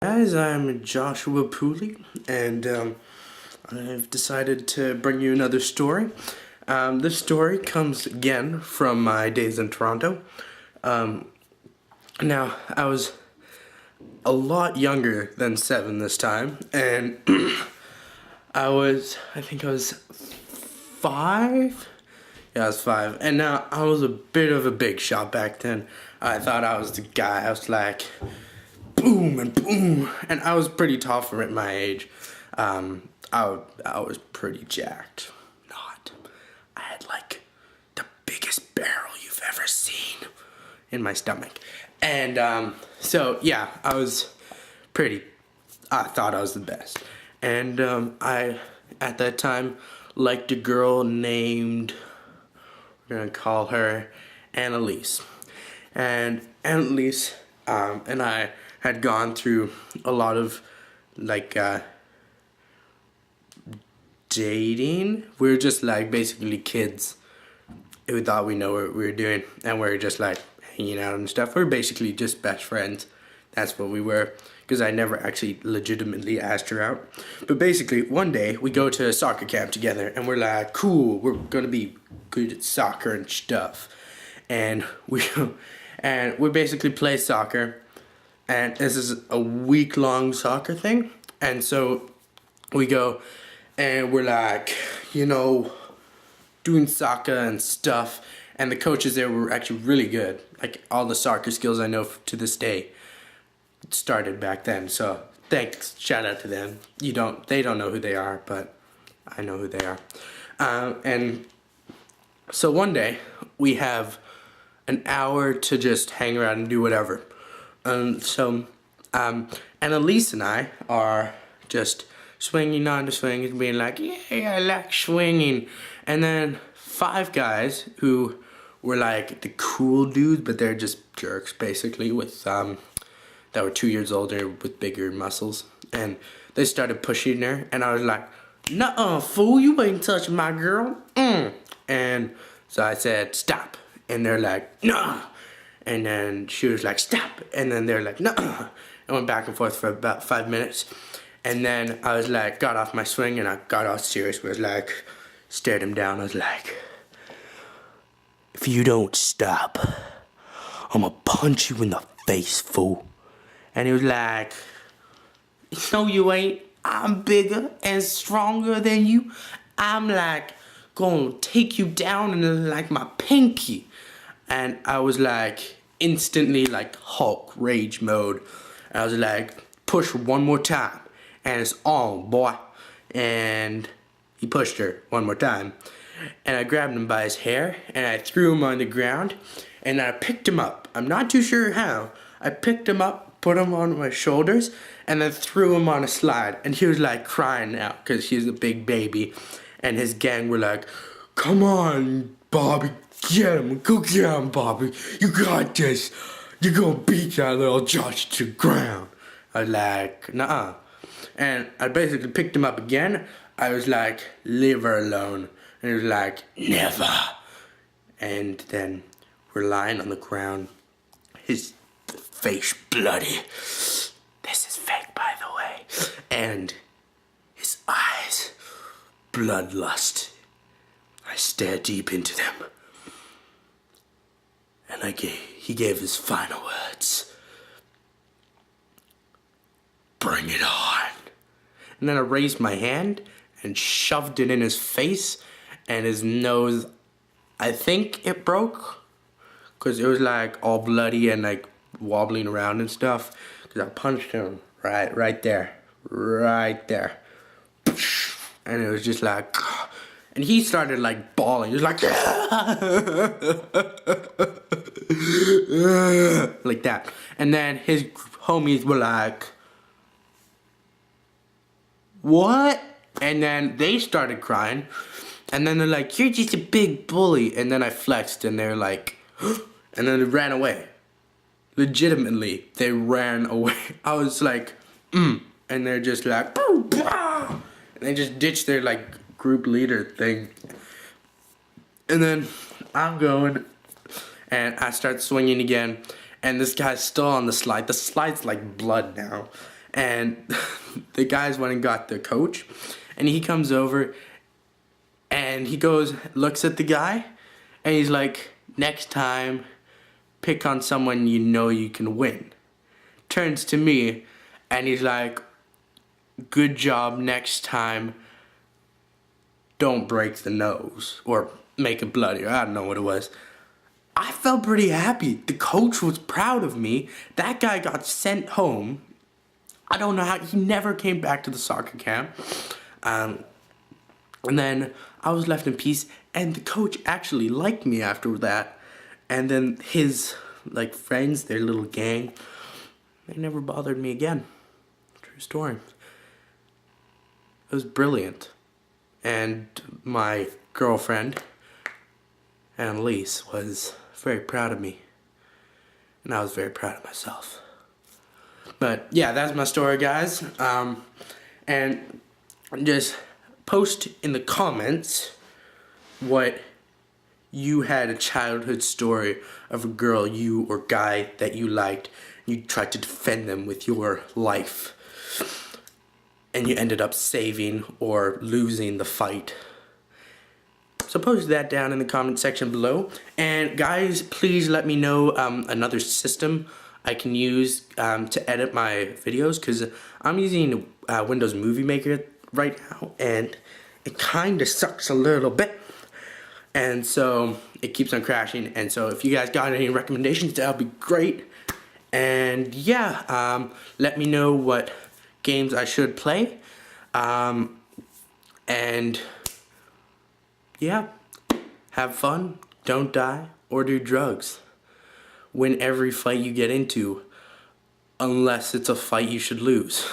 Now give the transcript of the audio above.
Guys, I'm Joshua Pooley, and I've decided to bring you another story. This story comes again from my days in Toronto. Now, I was a lot younger than 7 this time, and I think I was 5? Yeah, I was 5, and now I was a bit of a big shot back then. I thought I was the guy. I was like, boom and boom, and I was pretty tall for my age. I was pretty jacked. I had like the biggest barrel you've ever seen in my stomach, and so yeah, I thought I was the best, and I at that time liked a girl named, we're gonna call her Annalise, and Annalise and I had gone through a lot of like dating. We were just like basically kids who thought we know what we were doing, and we were just like hanging out and stuff. We were basically just best friends. That's what we were, because I never actually legitimately asked her out. But basically one day we go to a soccer camp together, and we're like, cool, we're gonna be good at soccer and stuff, and we basically play soccer. And this is a week-long soccer thing. And so we go and we're like, doing soccer and stuff. And the coaches there were actually really good. Like, all the soccer skills I know to this day started back then. So thanks, shout out to them. They don't know who they are, but I know who they are. And so one day we have an hour to just hang around and do whatever. So Annalise and I are just swinging on the swing and being like, yeah, I like swinging. And then 5 guys who were like the cool dudes, but they're just jerks basically, with that were 2 years older with bigger muscles. And they started pushing her, and I was like, nuh-uh, fool, you ain't touching my girl. And so I said, stop. And they're like, nah. And then she was like, stop. And then they're like, no. I went back and forth for about 5 minutes. And then I was like, got off my swing, and I got all serious. I was like, stared him down. I was like, if you don't stop, I'm gonna punch you in the face, fool. And he was like, no, you ain't. I'm bigger and stronger than you. I'm like gonna take you down in like my pinky. And I was like, instantly like Hulk rage mode. And I was like, push one more time, and it's on, boy. And he pushed her one more time, and I grabbed him by his hair, and I threw him on the ground, and I picked him up. I'm not too sure how. I picked him up, put him on my shoulders, and then threw him on a slide. And he was like crying now because he's a big baby, and his gang were like, come on, Bobby, get him, go get him, Bobby. You got this. You're gonna beat that little Josh to the ground. I was like, nuh-uh. And I basically picked him up again. I was like, leave her alone. And he was like, never. And then we're lying on the ground. His face bloody. This is fake, by the way. And his eyes, bloodlust. I stared deep into them. And he gave his final words. Bring it on. And then I raised my hand and shoved it in his face, and his nose, I think it broke, because it was like all bloody and like wobbling around and stuff, because I punched him right there. And it was just like, and he started like bawling. He was like, like that. And then his homies were like, what? And then they started crying. And then they're like, you're just a big bully. And then I flexed, and they're like, and then they ran away. Legitimately, they ran away. I was like, and they're just like, and they just ditched their like group leader thing. And then I'm going, and I start swinging again, and this guy's still on the slide. The slide's like blood now, And the guys went and got the coach, and he comes over and he goes, looks at the guy, and he's like, next time, pick on someone you know you can win. Turns to me, and he's like, good job, next time, don't break the nose, or make it bloody, or I don't know what it was. I felt pretty happy. The coach was proud of me. That guy got sent home. I don't know how, he never came back to the soccer camp. And then I was left in peace, and the coach actually liked me after that. And then his, like, friends, their little gang, they never bothered me again. True story. It was brilliant. And my girlfriend, Annalise, was very proud of me. And I was very proud of myself. But yeah, that's my story, guys. And just post in the comments what you had a childhood story of a girl you or guy that you liked. You tried to defend them with your life, and you ended up saving or losing the fight. So post that down in the comment section below. And guys, please let me know another system I can use to edit my videos, because I'm using Windows Movie Maker right now, and it kind of sucks a little bit, and so it keeps on crashing. And so if you guys got any recommendations, that would be great. And yeah, let me know what games I should play, and yeah, have fun, don't die, or do drugs. Win every fight you get into, unless it's a fight you should lose.